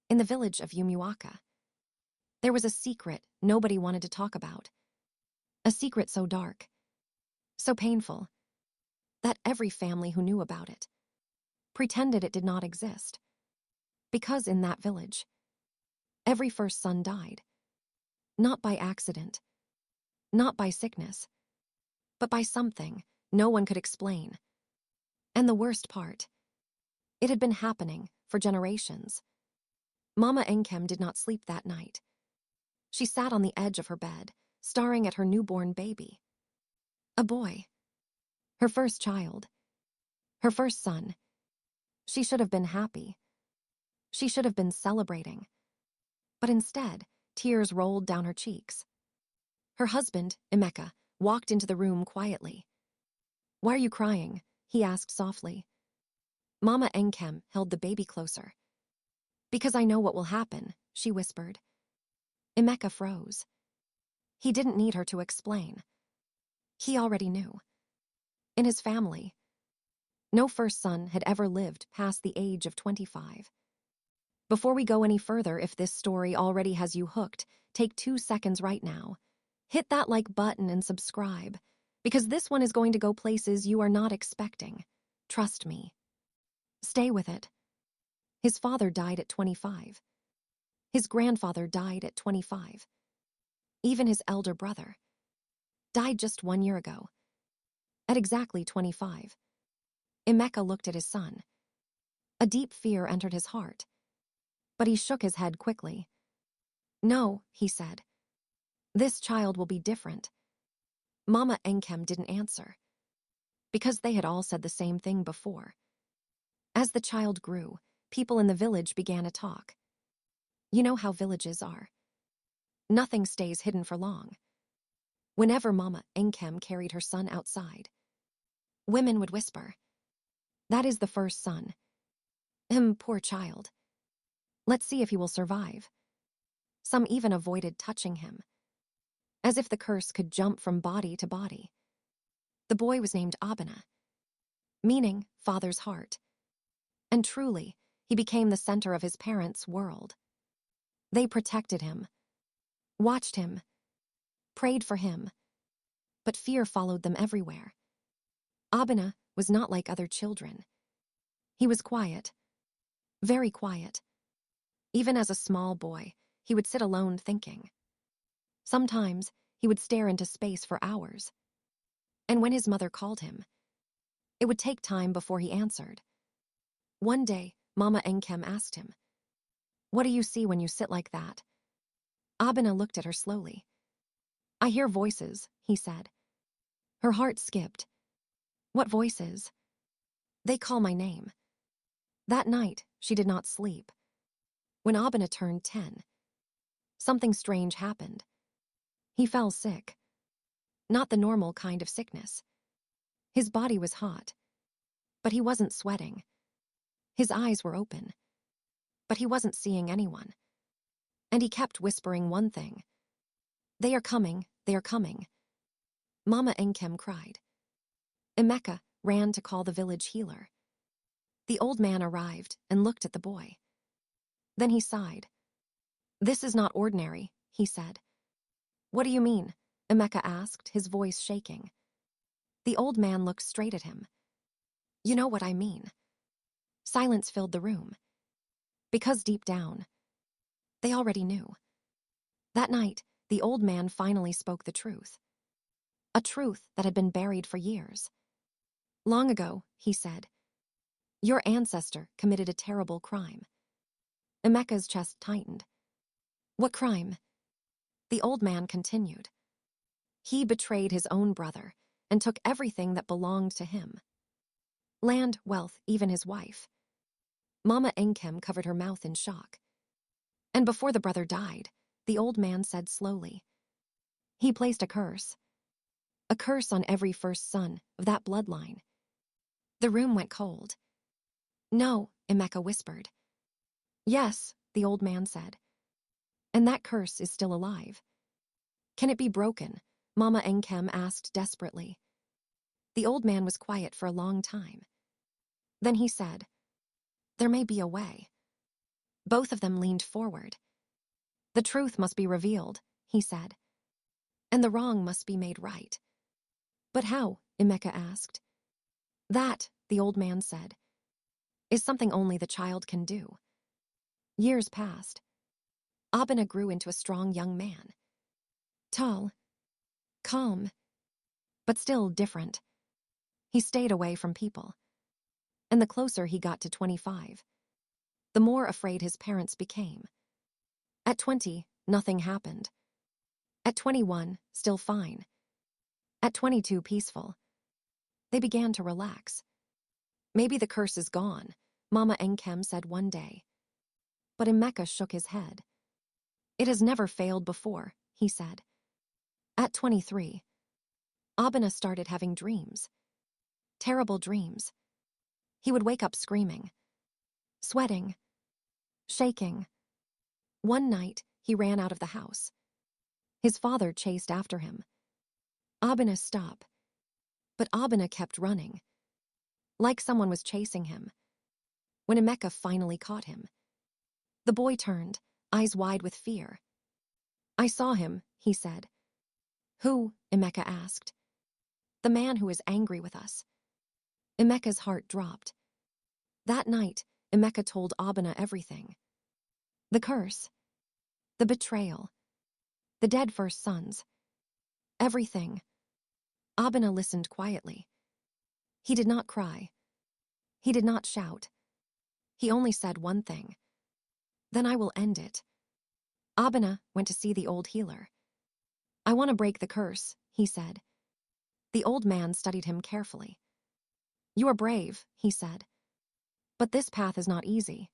In the village of Umuaka, there was a secret nobody wanted to talk about. A secret so dark, so painful, that every family who knew about it pretended it did not exist. Because in that village, every first son died. Not by accident, not by sickness, but by something no one could explain. And the worst part, it had been happening for generations. Mama Enkem did not sleep that night. She sat on the edge of her bed, staring at her newborn baby. A boy. Her first child. Her first son. She should have been happy. She should have been celebrating. But instead, tears rolled down her cheeks. Her husband, Emeka, walked into the room quietly. "Why are you crying?" he asked softly. Mama Enkem held the baby closer. "Because I know what will happen," she whispered. Emeka froze. He didn't need her to explain. He already knew. In his family, no first son had ever lived past the age of 25. Before we go any further, if this story already has you hooked, take 2 seconds right now. Hit that like button and subscribe, because this one is going to go places you are not expecting. Trust me. Stay with it. His father died at 25. His grandfather died at 25. Even his elder brother died just 1 year ago, at exactly 25. Emeka looked at his son. A deep fear entered his heart, but he shook his head quickly. "No," he said. "This child will be different." Mama Enkem didn't answer, because they had all said the same thing before. As the child grew, people in the village began to talk. You know how villages are. Nothing stays hidden for long. Whenever Mama Enkem carried her son outside, women would whisper, "That is the first son. Poor child. Let's see if he will survive." Some even avoided touching him, as if the curse could jump from body to body. The boy was named Obinna, meaning father's heart. And truly, he became the center of his parents' world. They protected him, watched him, prayed for him, but fear followed them everywhere. Obinna was not like other children. He was quiet, very quiet. Even as a small boy, he would sit alone thinking. Sometimes, he would stare into space for hours. And when his mother called him, it would take time before he answered. One day, Mama Enkem asked him, "What do you see when you sit like that?" Obinna looked at her slowly. "I hear voices," he said. Her heart skipped. "What voices?" "They call my name." That night, she did not sleep. When Obinna turned 10, something strange happened. He fell sick. Not the normal kind of sickness. His body was hot, but he wasn't sweating. His eyes were open, but he wasn't seeing anyone. And he kept whispering one thing. "They are coming, they are coming." Mama Enkem cried. Emeka ran to call the village healer. The old man arrived and looked at the boy. Then he sighed. "This is not ordinary," he said. "What do you mean?" Emeka asked, his voice shaking. The old man looked straight at him. "You know what I mean." Silence filled the room, because deep down, they already knew. That night, the old man finally spoke the truth. A truth that had been buried for years. "Long ago," he said, "your ancestor committed a terrible crime." Emeka's chest tightened. "What crime?" The old man continued. "He betrayed his own brother and took everything that belonged to him. Land, wealth, even his wife." Mama Enkem covered her mouth in shock. "And before the brother died," the old man said slowly, "he placed a curse. A curse on every first son of that bloodline." The room went cold. "No," Emeka whispered. "Yes," the old man said. "And that curse is still alive." "Can it be broken?" Mama Enkem asked desperately. The old man was quiet for a long time. Then he said, "There may be a way." Both of them leaned forward. The truth must be revealed, he said, and the wrong must be made right. But how? Emeka asked. That, the old man said, is something only the child can do. Years passed. Obinna grew into a strong young man. Tall, calm, but still different. He stayed away from people. And the closer he got to 25, the more afraid his parents became. At 20, nothing happened. At 21, still fine. At 22, peaceful. They began to relax. Maybe the curse is gone, Mama Enkem said one day. But Emeka shook his head. It has never failed before, he said. At 23, Obinna started having dreams. Terrible dreams. He would wake up screaming, sweating, shaking. One night, he ran out of the house. His father chased after him. Obinna, stop. But Obinna kept running, like someone was chasing him. When Emeka finally caught him, the boy turned, eyes wide with fear. I saw him, he said. Who? Emeka asked. The man who is angry with us. Emeka's heart dropped. That night, Emeka told Obinna everything. The curse, the betrayal, the dead first sons, everything. Obinna listened quietly. He did not cry. He did not shout. He only said one thing. Then I will end it. Obinna went to see the old healer. I want to break the curse, he said. The old man studied him carefully. You are brave, he said. But this path is not easy.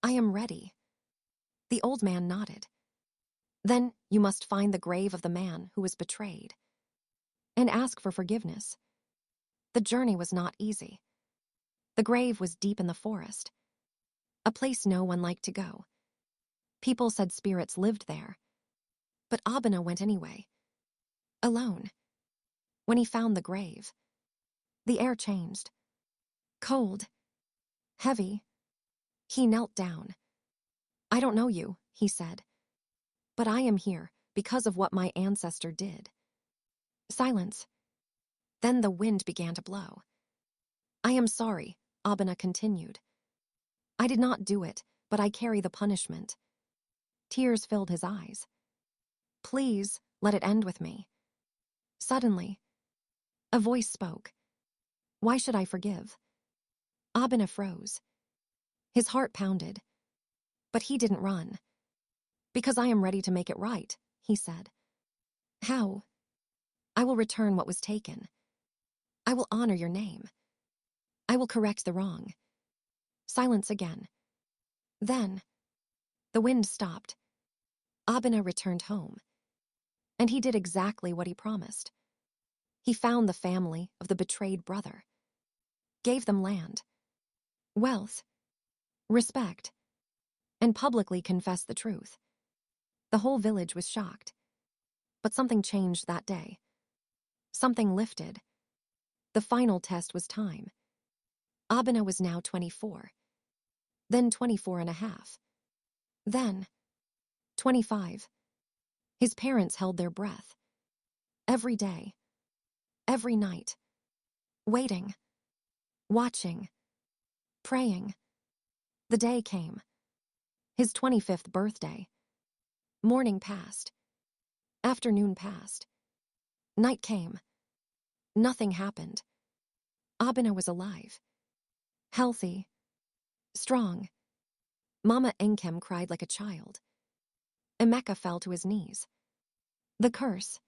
I am ready. The old man nodded. Then you must find the grave of the man who was betrayed and ask for forgiveness. The journey was not easy. The grave was deep in the forest, a place no one liked to go. People said spirits lived there. But Obinna went anyway, alone. When he found the grave, the air changed. Cold, heavy. He knelt down. I don't know you, he said. But I am here because of what my ancestor did. Silence. Then the wind began to blow. I am sorry, Obinna continued. I did not do it, but I carry the punishment. Tears filled his eyes. Please, let it end with me. Suddenly, a voice spoke. Why should I forgive? Obinna froze. His heart pounded. But he didn't run. Because I am ready to make it right, he said. How? I will return what was taken. I will honor your name. I will correct the wrong. Silence again. Then, the wind stopped. Obinna returned home. And he did exactly what he promised. He found the family of the betrayed brother, gave them land, wealth, respect, and publicly confessed the truth. The whole village was shocked. But something changed that day. Something lifted. The final test was time. Obinna was now 24. Then 24 and a half. Then 25. His parents held their breath. Every day. Every night. Waiting. Watching. Praying. The day came. His 25th birthday. Morning passed. Afternoon passed. Night came. Nothing happened. Obinna was alive. Healthy. Strong. Mama Enkem cried like a child. Emeka fell to his knees. The curse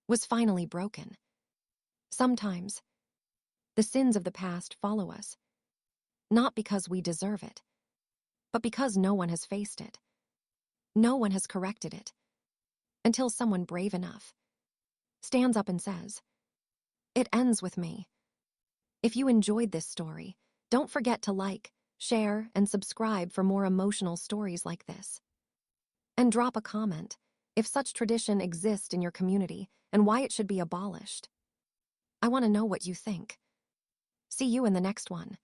was finally broken. Sometimes, the sins of the past follow us, not because we deserve it, but because no one has faced it. No one has corrected it, until someone brave enough stands up and says, "It ends with me." If you enjoyed this story, don't forget to like, share, and subscribe for more emotional stories like this. And drop a comment if such tradition exists in your community and why it should be abolished. I want to know what you think. See you in the next one.